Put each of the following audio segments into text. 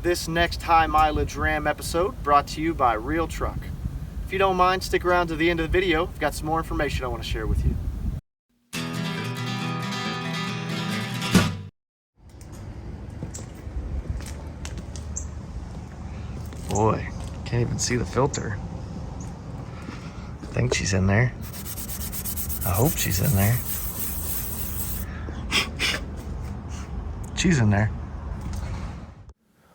This next high mileage Ram episode brought to you by Retrax. If you don't mind, stick around to the end of the video. I've got some more information I want to share with you. Boy, can't even see the filter. I think she's in there. I hope she's in there. She's in there.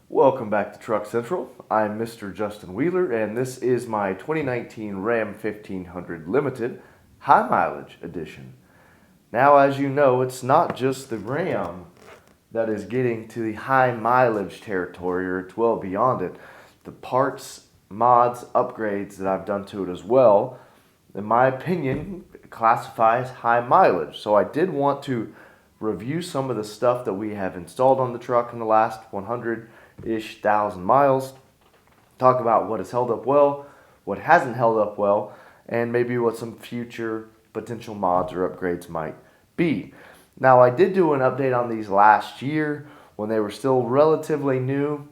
Welcome back to Truck Central. I'm Mr. Justin Wheeler, and this is my 2019 Ram 1500 Limited High Mileage Edition. Now, as you know, it's not just the Ram that is getting to the high mileage territory, or it's well beyond it. The parts, mods, upgrades that I've done to it as well, in my opinion, classifies high mileage. So I did want to review some of the stuff that we have installed on the truck in the last 100-ish thousand miles, talk about what has held up well, what hasn't held up well, and maybe what some future potential mods or upgrades might be. Now, I did do an update on these last year when they were still relatively new,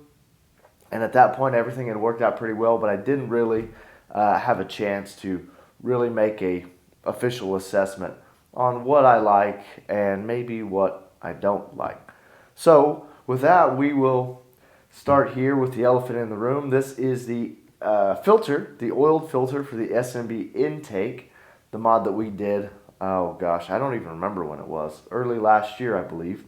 and at that point everything had worked out pretty well, but I didn't really have a chance to really make a official assessment on what I like and maybe what I don't like. So with that, we will start here with the elephant in the room. This is the filter, the oiled filter for the SMB intake, the mod that we did, oh gosh, I don't even remember when it was, early last year I believe.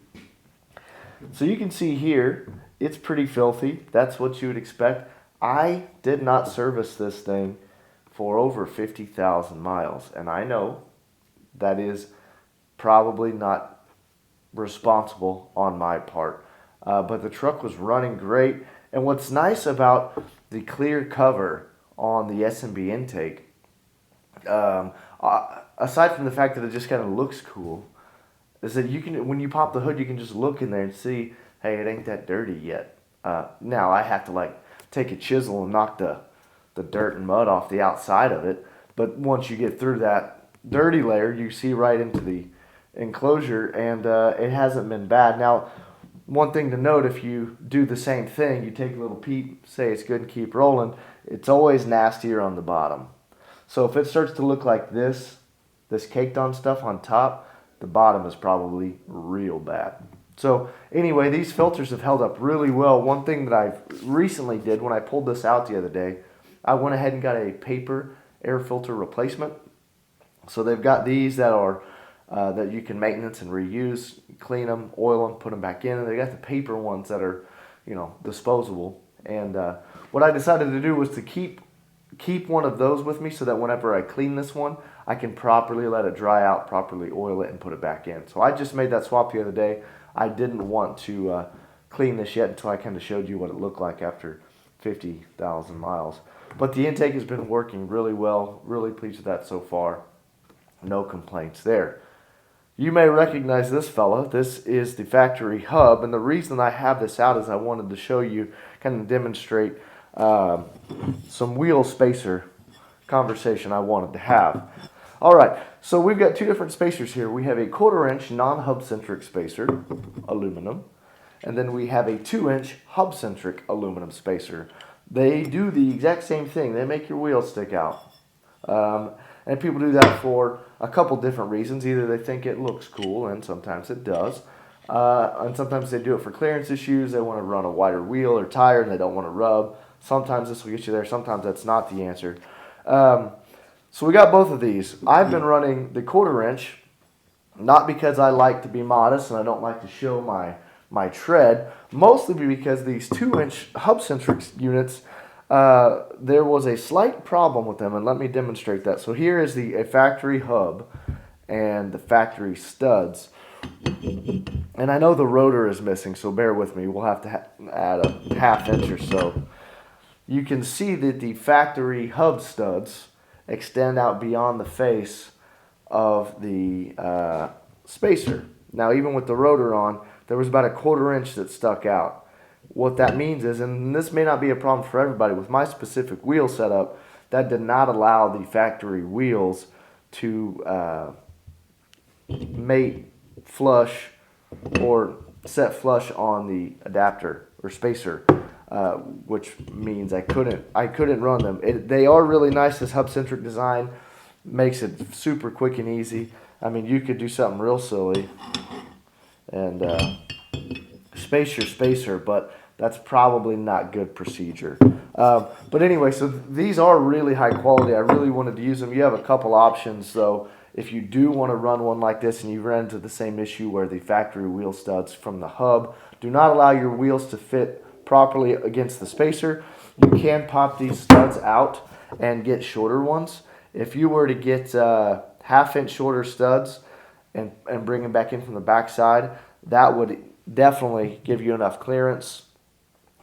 So you can see here, it's pretty filthy. That's what you would expect. I did not service this thing for over 50,000 miles, and I know that is probably not responsible on my part. But the truck was running great. And what's nice about the clear cover on the SMB intake, aside from the fact that it just kind of looks cool, is that you can, when you pop the hood, you can just look in there and see, hey, it ain't that dirty yet. Now I have to like take a chisel and knock the dirt and mud off the outside of it. But once you get through that dirty layer, you see right into the enclosure, and it hasn't been bad. Now, one thing to note, if you do the same thing, you take a little peep, say it's good and keep rolling, it's always nastier on the bottom. So if it starts to look like this caked on stuff on top, the bottom is probably real bad. So anyway, these filters have held up really well. One thing that I recently did when I pulled this out the other day, I went ahead and got a paper air filter replacement. So they've got these that are that you can maintenance and reuse, clean them, oil them, put them back in, and they got the paper ones that are, you know, disposable. And what I decided to do was to keep one of those with me so that whenever I clean this one, I can properly let it dry out, properly oil it, and put it back in. So I just made that swap the other day. I didn't want to clean this yet until I kind of showed you what it looked like after 50,000 miles. But the intake has been working really well. Really pleased with that so far. No complaints there. You may recognize this fella. This is the factory hub, and the reason I have this out is I wanted to show you, kind of demonstrate some wheel spacer conversation I wanted to have. All right, so we've got two different spacers here. We have a 1/4-inch non-hub centric spacer, aluminum, and then we have a 2-inch hub centric aluminum spacer. They do the exact same thing. They make your wheels stick out. And people do that for a couple different reasons. Either they think it looks cool, and sometimes it does. And sometimes they do it for clearance issues. They want to run a wider wheel or tire, and they don't want to rub. Sometimes this will get you there. Sometimes that's not the answer. So we got both of these. I've been running the 1/4-inch, not because I like to be modest and I don't like to show my tread, mostly because these 2-inch hub-centric units, there was a slight problem with them, and let me demonstrate that. So here is a factory hub and the factory studs. And I know the rotor is missing, so bear with me. We'll have to add a 1/2 inch or so. You can see that the factory hub studs extend out beyond the face of the spacer. Now, even with the rotor on, there was about a 1/4 inch that stuck out. What that means is, and this may not be a problem for everybody, with my specific wheel setup, that did not allow the factory wheels to mate flush or set flush on the adapter or spacer. which means I couldn't run them. They are really nice. This hub-centric design makes it super quick and easy. I mean, you could do something real silly and spacer, but that's probably not good procedure. But anyway, so these are really high quality. I really wanted to use them. You have a couple options though. If you do want to run one like this and you run into the same issue where the factory wheel studs from the hub do not allow your wheels to fit properly against the spacer, you can pop these studs out and get shorter ones. If you were to get half-inch shorter studs and bring them back in from the back side, that would definitely give you enough clearance.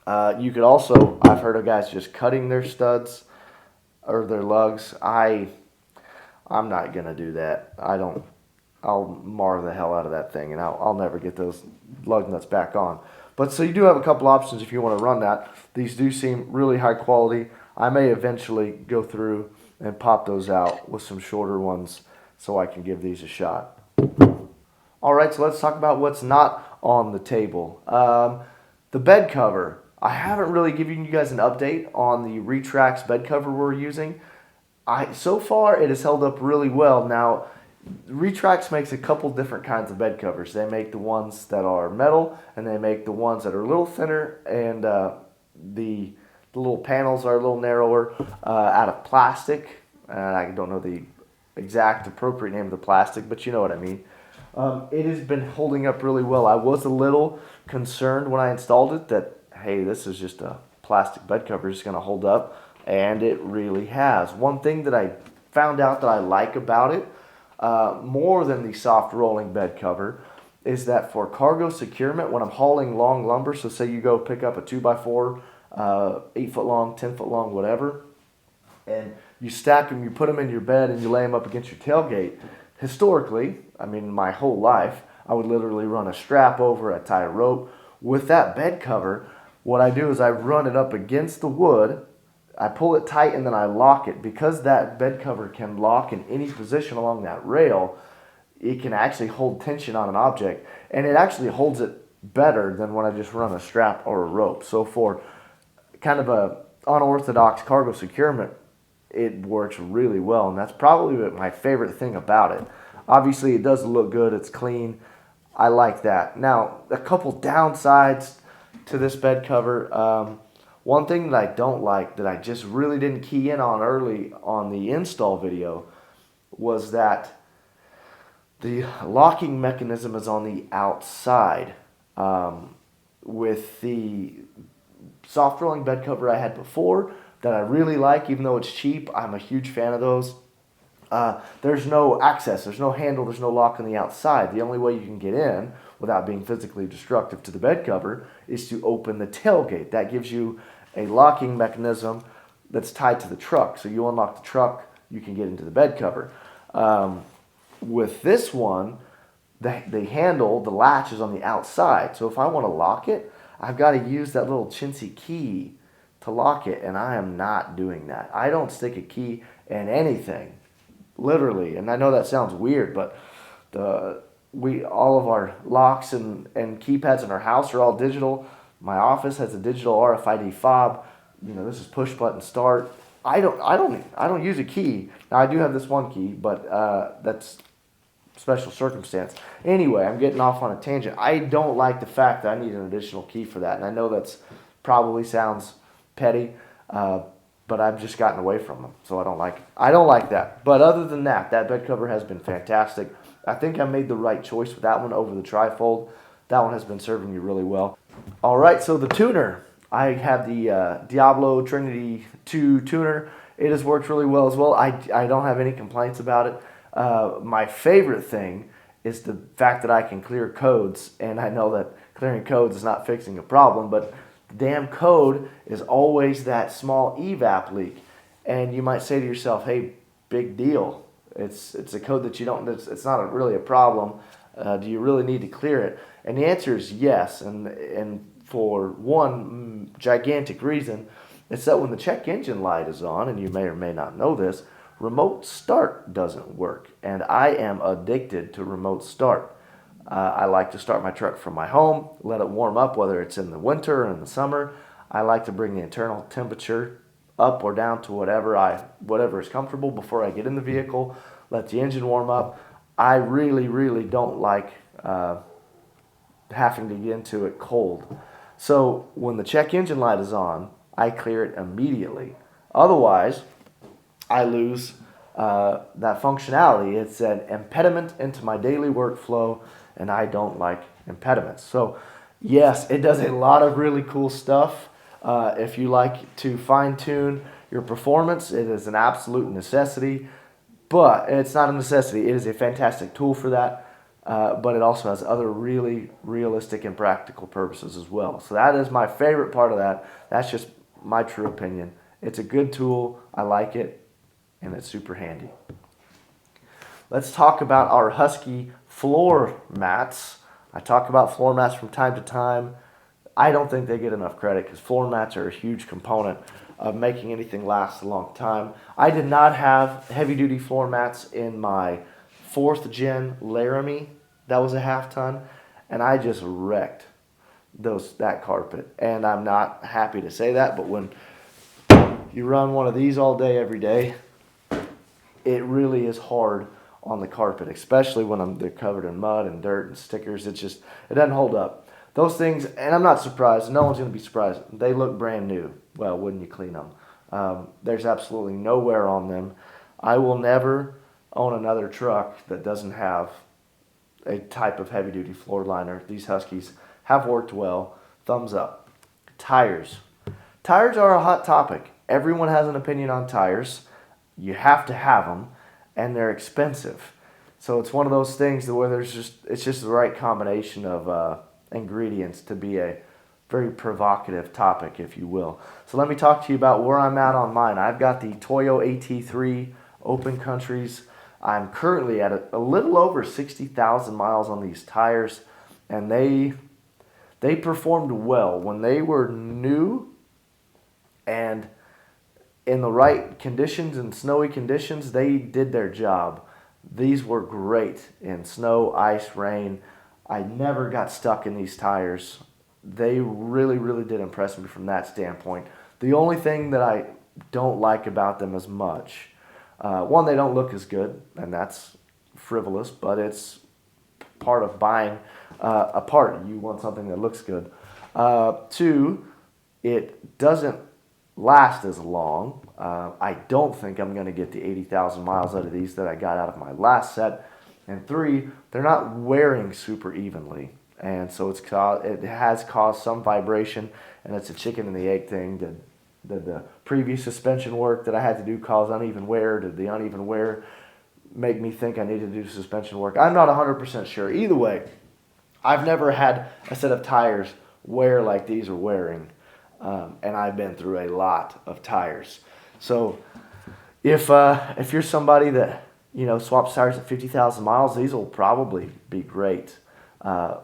You could also, I've heard of guys just cutting their studs or their lugs. I'm not gonna do that. I'll mar the hell out of that thing, and I'll never get those lug nuts back on. But so you do have a couple options if you want to run that. These do seem really high quality. I may eventually go through and pop those out with some shorter ones so I can give these a shot. All right, so let's talk about what's not on the table. The bed cover. I haven't really given you guys an update on the Retrax bed cover we're using. So far, it has held up really well. Now, Retrax makes a couple different kinds of bed covers. They make the ones that are metal, and they make the ones that are a little thinner, and the little panels are a little narrower, out of plastic. I don't know the exact appropriate name of the plastic, but you know what I mean. It has been holding up really well. I was a little concerned when I installed it that, hey, this is just a plastic bed cover, it's going to hold up. And it really has. One thing that I found out that I like about it, more than the soft rolling bed cover, is that for cargo securement, when I'm hauling long lumber, so say you go pick up a 2x4, 8 foot long, 10 foot long, whatever, and you stack them, you put them in your bed, and you lay them up against your tailgate. Historically, I mean, my whole life, I would literally run a strap over, I tie a rope. With that bed cover, what I do is I run it up against the wood, I pull it tight, and then I lock it. Because that bed cover can lock in any position along that rail, it can actually hold tension on an object, and it actually holds it better than when I just run a strap or a rope. So for kind of a unorthodox cargo securement, it works really well, and that's probably my favorite thing about it. Obviously, it does look good. It's clean. I like that. Now, a couple downsides to this bed cover. One thing that I don't like, that I just really didn't key in on early on the install video, was that the locking mechanism is on the outside. With the soft rolling bed cover I had before that I really like, even though it's cheap, I'm a huge fan of those. There's no access, there's no handle, there's no lock on the outside. The only way you can get in without being physically destructive to the bed cover is to open the tailgate. That gives you a locking mechanism that's tied to the truck. So you unlock the truck, you can get into the bed cover. With this one, the handle, the latch is on the outside. So if I want to lock it, I've got to use that little chintzy key to lock it, and I am not doing that. I don't stick a key in anything, literally. And I know that sounds weird, but all of our locks and keypads in our house are all digital. My office has a digital RFID fob. You know, this is push button start. I don't use a key. Now I do have this one key, but that's special circumstance. Anyway, I'm getting off on a tangent. I don't like the fact that I need an additional key for that, and I know that's probably sounds petty, but I've just gotten away from them, so I don't like it. I don't like that. But other than that, that bed cover has been fantastic. I think I made the right choice with that one over the trifold. That one has been serving me really well. All right, so the tuner. I have the Diablo Trinity 2 tuner. It has worked really well as well. I don't have any complaints about it. My favorite thing is the fact that I can clear codes, and I know that clearing codes is not fixing a problem, but the damn code is always that small evap leak. And you might say to yourself, hey, big deal. It's a code that you don't, it's not really a problem. Do you really need to clear it? And the answer is yes, and for one gigantic reason, it's that when the check engine light is on, and you may or may not know this, remote start doesn't work, and I am addicted to remote start. I like to start my truck from my home, let it warm up, whether it's in the winter or in the summer. I like to bring the internal temperature up or down to whatever is comfortable before I get in the vehicle. Let the engine warm up. I really don't like having to get into it cold. So when the check engine light is on, I clear it immediately. Otherwise, I lose that functionality. It's an impediment into my daily workflow, and I don't like impediments. So yes, it does a lot of really cool stuff. If you like to fine tune your performance, it is an absolute necessity. But it's not a necessity. It is a fantastic tool for that. But it also has other really realistic and practical purposes as well. So that is my favorite part of that. That's just my true opinion. It's a good tool. I like it, and it's super handy. Let's talk about our Husky floor mats. I talk about floor mats from time to time. I don't think they get enough credit because floor mats are a huge component of making anything last a long time. I did not have heavy duty floor mats in my 4th gen Laramie. That was a half ton, and I just wrecked that carpet. And I'm not happy to say that, but when you run one of these all day every day, it really is hard on the carpet, especially when they're covered in mud and dirt and stickers. It doesn't hold up. Those things, and I'm not surprised, no one's going to be surprised, they look brand new. Well, wouldn't you clean them? There's absolutely no wear on them. I will never own another truck that doesn't have a type of heavy duty floor liner. These Huskies have worked well. Thumbs up. Tires. Tires are a hot topic. Everyone has an opinion on tires. You have to have them, and they're expensive. So it's one of those things where it's just the right combination of ingredients to be a very provocative topic, if you will. So let me talk to you about where I'm at on mine. I've got the Toyo AT3 Open Countries. I'm currently at a little over 60,000 miles on these tires, and they performed well when they were new and in the right conditions and snowy conditions. They did their job. These were great in snow, ice, rain. I never got stuck in these tires. They really did impress me from that standpoint. The only thing that I don't like about them as much, one, they don't look as good, and that's frivolous, but it's part of buying a part. You want something that looks good. Two, it doesn't last as long. I don't think I'm going to get the 80,000 miles out of these that I got out of my last set. And three, they're not wearing super evenly. And so it has caused some vibration, and it's a chicken and the egg thing. Did the previous suspension work that I had to do cause uneven wear? Did the uneven wear make me think I needed to do suspension work? I'm not 100% sure. Either way, I've never had a set of tires wear like these are wearing, and I've been through a lot of tires. So if you're somebody that swaps tires at 50,000 miles, these will probably be great.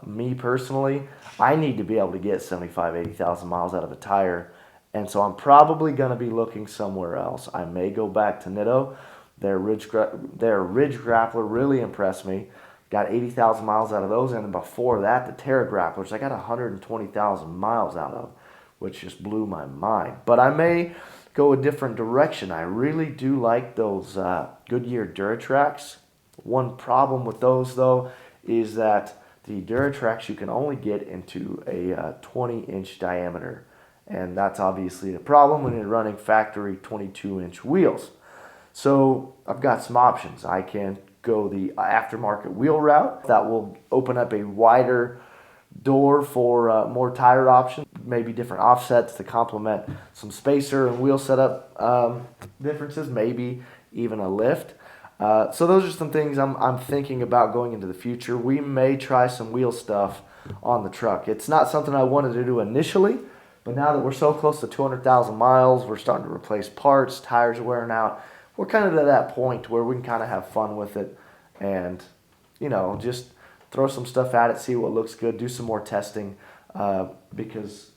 Me personally, I need to be able to get 75, 80,000 miles out of a tire, and so I'm probably going to be looking somewhere else. I may go back to Nitto. Their Ridge Grappler really impressed me. Got 80,000 miles out of those, and before that, the Terra Grapplers, I got 120,000 miles out of, which just blew my mind. But I may go a different direction. I really do like those Goodyear Duratrax. One problem with those, though, is that the Duratrax you can only get into a 20-inch diameter. And that's obviously a problem when you're running factory 22-inch wheels. So I've got some options. I can go the aftermarket wheel route. That will open up a wider door for more tire options, maybe different offsets to complement some spacer and wheel setup differences, maybe even a lift. So those are some things I'm thinking about going into the future. We may try some wheel stuff on the truck. It's not something I wanted to do initially, but now that we're so close to 200,000 miles, we're starting to replace parts, tires are wearing out. We're kind of at that point where we can kind of have fun with it and, just throw some stuff at it, see what looks good, do some more testing because,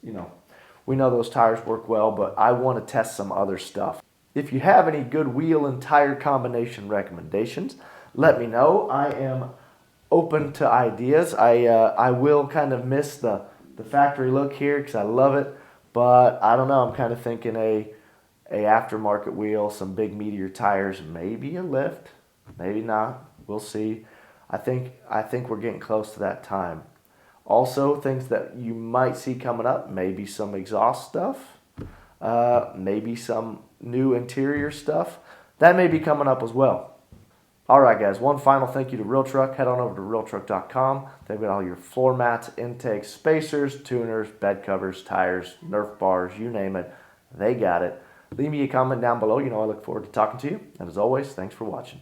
we know those tires work well, but I want to test some other stuff. If you have any good wheel and tire combination recommendations, let me know. I am open to ideas. I will kind of miss the factory look here because I love it, But I don't know. I'm kind of thinking a aftermarket wheel, some big Meteor tires, maybe a lift, maybe not. We'll see. I think we're getting close to that time. Also, things that you might see coming up, maybe some exhaust stuff, maybe some new interior stuff. That may be coming up as well. All right, guys, one final thank you to Real Truck. Head on over to realtruck.com. They've got all your floor mats, intakes, spacers, tuners, bed covers, tires, Nerf bars, you name it. They got it. Leave me a comment down below. You know I look forward to talking to you. And as always, thanks for watching.